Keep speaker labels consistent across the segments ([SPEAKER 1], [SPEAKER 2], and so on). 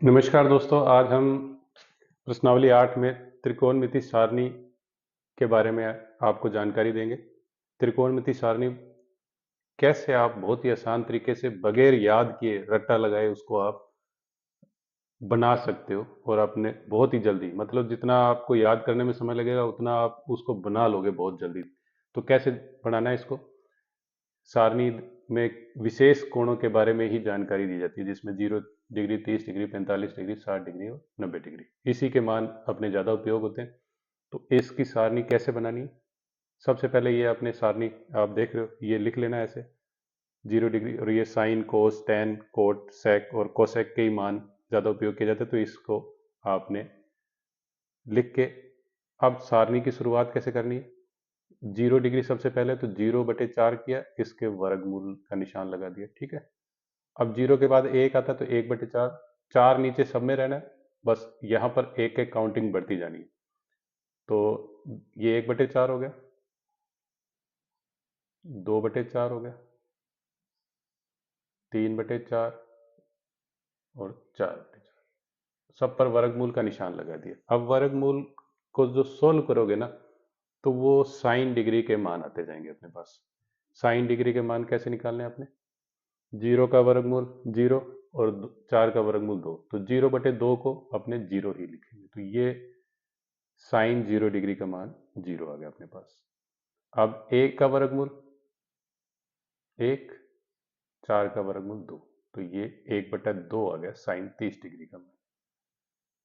[SPEAKER 1] नमस्कार दोस्तों, आज हम प्रश्नावली 8 में त्रिकोणमिति सारणी के बारे में आपको जानकारी देंगे। त्रिकोणमिति सारणी कैसे आप बहुत ही आसान तरीके से बगैर याद किए रट्टा लगाए उसको आप बना सकते हो और अपने बहुत ही जल्दी, मतलब जितना आपको याद करने में समय लगेगा उतना आप उसको बना लोगे बहुत जल्दी। तो कैसे बनाना है इसको? सारणी में विशेष कोणों के बारे में ही जानकारी दी जाती है, जिसमें 0 डिग्री, 30 डिग्री, 45 डिग्री, 60 डिग्री और 90 डिग्री इसी के मान अपने ज़्यादा उपयोग होते हैं। तो इसकी सारणी कैसे बनानी है? सबसे पहले ये अपने सारणी आप देख रहे हो, ये लिख लेना ऐसे। 0 डिग्री, और ये साइन, कोस, टेन, कोट, सेक और कोसेक के ही मान ज़्यादा उपयोग किए जाते हैं, तो इसको आपने लिख के अब सारणी की शुरुआत कैसे करनी है? 0 डिग्री सबसे पहले तो 0/4 किया, इसके वर्गमूल का निशान लगा दिया, ठीक है। अब 0 के बाद 1 आता है तो 1/4, 4 नीचे सब में रहना है, बस यहाँ पर एक एक काउंटिंग बढ़ती जानी है। तो ये 1/4 हो गया, 2/4 हो गया, 3/4 और 4/4, सब पर वर्गमूल का निशान लगा दिया। अब वर्गमूल को जो सोल्व करोगे ना, तो वो साइन डिग्री के मान आते जाएंगे अपने पास। साइन डिग्री के मान कैसे निकालने हैं आपने? 0 का वर्गमूल 0 और 4 का वर्गमूल 2, तो 0/2 को अपने 0 ही लिखेंगे, तो ये साइन 0 डिग्री का मान 0 आ गया अपने पास। अब 1 का वर्गमूल 1, 4 का वर्गमूल 2, तो ये 1/2 आ गया साइन 30 डिग्री का मान।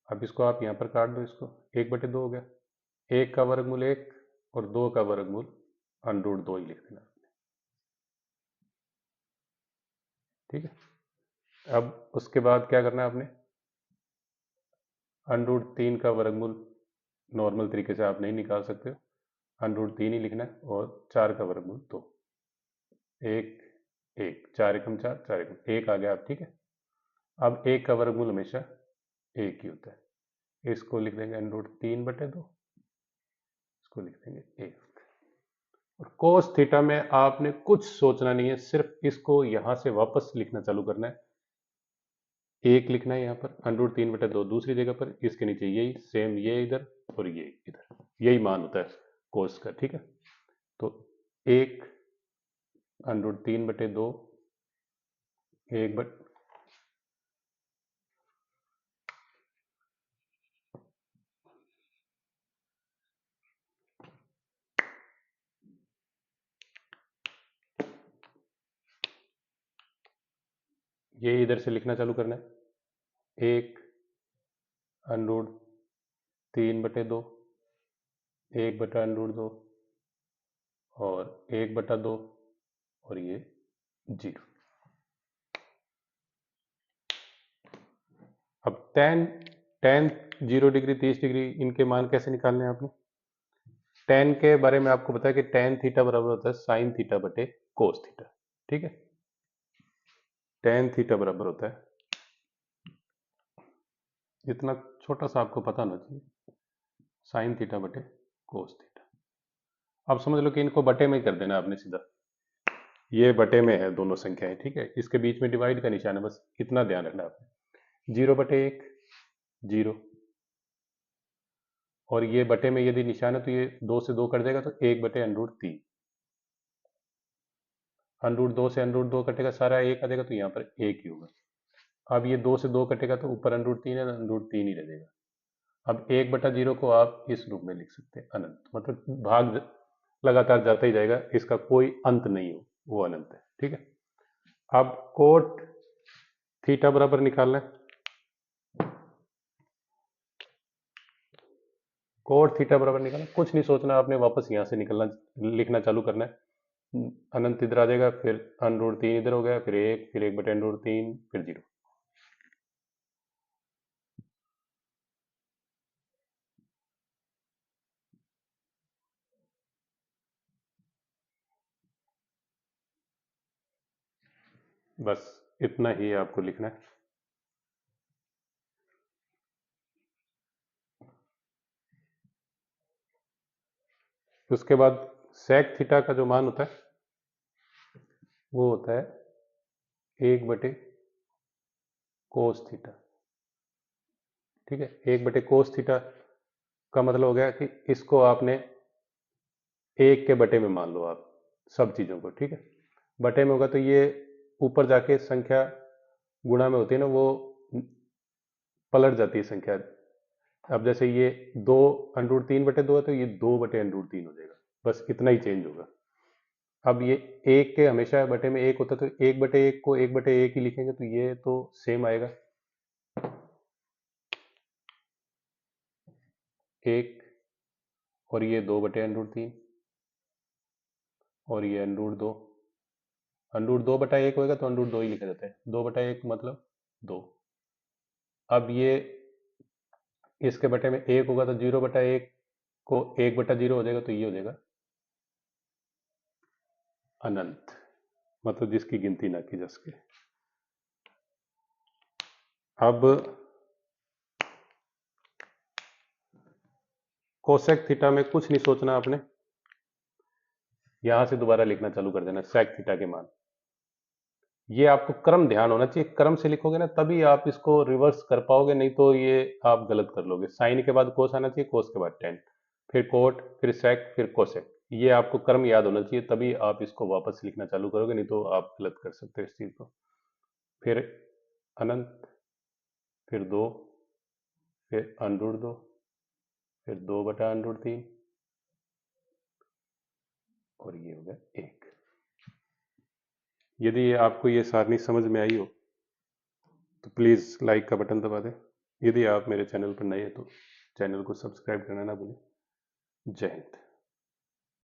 [SPEAKER 1] अब इसको आप यहाँ पर काट दो, इसको 1/2 हो गया। 1 का वर्गमूल 1 और 2 का वर्गमूल √2 ही लिख देना, ठीक है। अब उसके बाद क्या करना है आपने? √3 का वर्गमूल नॉर्मल तरीके से आप नहीं निकाल सकते हो, √3 ही लिखना है, और 4 का वर्गमूल 2, 1 1, 4 एकम 4, 4 एकम 1 आ गया आप, ठीक है। अब 1 का वर्गमूल हमेशा 1 ही होता है, इसको लिख देंगे √3/2, इसको लिख देंगे 1। और कोस थीटा में आपने कुछ सोचना नहीं है, सिर्फ इसको यहां से वापस लिखना चालू करना है। 1 लिखना है यहाँ पर, √3/2 दूसरी जगह पर, इसके नीचे यही सेम, ये इधर और ये इधर, यही मान होता है कोस का, ठीक है। तो 1 √3/2, 1 ये इधर से लिखना चालू करना है। 1 √3/2, 1/√2 और 1/2 और ये 0। अब टेन टेन 0 डिग्री, 30 डिग्री, इनके मान कैसे निकालने हैं आपने? टेन के बारे में आपको पता है कि टेन थीटा बराबर होता है साइन थीटा बटे कोस थीटा, ठीक है। टेन थीटा बराबर होता है, इतना छोटा सा आपको पता होना चाहिए, साइन थीटा बटे कोस थीटा। अब समझ लो कि इनको बटे में ही कर देना आपने सीधा, ये बटे में है दोनों संख्याएं, ठीक है। इसके बीच में डिवाइड का निशान है, बस इतना ध्यान रखना आपने। 0/1 0, और ये बटे में यदि निशान है तो ये 2 से 2 कट जाएगा, तो 1/√3, √2 से √2 कटेगा, सारा 1 आ जाएगा, तो यहाँ पर 1 ही होगा। अब ये 2 से 2 कटेगा तो ऊपर √3 है, √3 ही रह जाएगा। अब 1/0 को आप इस रूप में लिख सकते हैं, अनंत, मतलब भाग लगातार जाता ही जाएगा, इसका कोई अंत नहीं हो, वो अनंत है, ठीक है। अब कोट थीटा बराबर निकालना है। कोट थीटा बराबर निकालना, कुछ नहीं सोचना आपने, वापस यहाँ से निकलना, लिखना चालू करना है। अनंत इधर आ जाएगा, फिर √3 इधर हो गया, फिर 1, फिर 1/√3, फिर 0। बस इतना ही आपको लिखना है। उसके बाद सेक थीटा का जो मान होता है वो होता है 1/कोस थीटा, ठीक है। 1/cos थीटा का मतलब हो गया कि इसको आपने 1 के बटे में मान लो आप सब चीज़ों को, ठीक है। बटे में होगा तो ये ऊपर जाके संख्या गुणा में होती है ना, वो पलट जाती है संख्या। अब जैसे ये 2√3/2 है तो ये 2/√3 हो जाएगा, बस इतना ही चेंज होगा। अब ये 1 के हमेशा बटे में 1 होता है तो 1/1 को 1/1 ही लिखेंगे तो ये तो सेम आएगा, 1, और ये 2/√3, और ये √2। √2/1 होगा तो √2 ही लिखा जाता है, 2/1 मतलब 2। अब ये इसके बटे में 1 होगा तो 0/1 को 1/0 हो जाएगा तो ये हो जाएगा अनंत, मतलब जिसकी गिनती ना की जा सके। अब कोसेक थीटा में कुछ नहीं सोचना आपने, यहां से दोबारा लिखना चालू कर देना सेक थीटा के मान। ये आपको क्रम ध्यान होना चाहिए, क्रम से लिखोगे ना तभी आप इसको रिवर्स कर पाओगे, नहीं तो ये आप गलत कर लोगे। साइन के बाद कोस आना चाहिए, कोस के बाद टेन, फिर कोट, फिर सेक, फिर कोसेक। ये आपको क्रम याद होना चाहिए, तभी आप इसको वापस से लिखना चालू करोगे, नहीं तो आप गलत कर सकते हो इस चीज को। फिर अनंत, फिर 2, फिर √2, फिर 2/√3, और ये हो गया 1। यदि आपको ये सारणी समझ में आई हो तो प्लीज़ लाइक का बटन दबा दें। यदि आप मेरे चैनल पर नए हैं तो चैनल को सब्सक्राइब करना ना भूलें। जय हिंद।